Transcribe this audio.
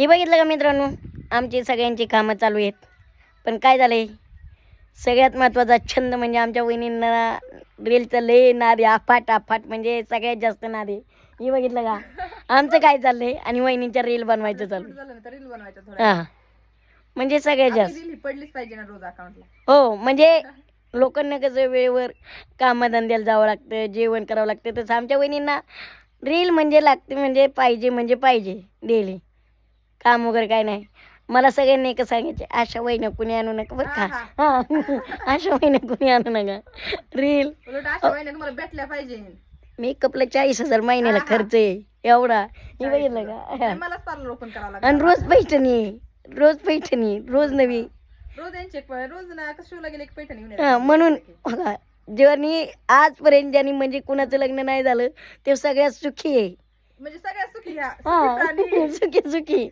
हे बघितलं का मित्रांनो, आमची सगळ्यांची कामं चालू आहेत. पण काय झालंय, सगळ्यात महत्त्वाचा छंद म्हणजे आमच्या वहिनींना रीलचं लय नाद आहे. अफाट म्हणजे सगळ्यात जास्त नाद आहे. हे बघितलं का, आमचं काय चाललंय आणि वहिनींच्या रील बनवायचं चालू. रील बनवायचं थोडं. हां, म्हणजे सगळ्यात जास्त. रील ही पडलीच पाहिजे ना रोज अकाउंटला. हो, म्हणजे लोकांना कसं वेळेवर कामधंद्याला जावं लागतं, जेवण करावं लागतं, तसं आमच्या वहिनींना रील म्हणजे लागते, म्हणजे पाहिजे डेली. काम वगैरे काय नाही. मला सगळ्यांनी एकच सांगायचे, अशा वहिन्या कुणी आणू नका बरं का. हां, अशा वहिन्या कुणी आणू नका. रील उलट अशा वहिन्या तुम्हाला भेटल्या पाहिजे. मेकअपला 40,000 महिन्याला खर्च आहे एवढा. हे बघितलं का. मलाच पार्लर ओपन करावं आणि लागतं. रोज पैठणी रोज नवी. रोज यांचे रोज ना शिवला गेले एक पैठणी घेऊन हां, यायची. म्हणून बघा, ज्यांनी आजपर्यंत ज्यांनी म्हणजे कुणाचं लग्न नाही झालं ते सगळ्यात सुखी आहे. म्हणजे सगळ्यात सुखी ह्या हां, सुखी प्राणी. सुखी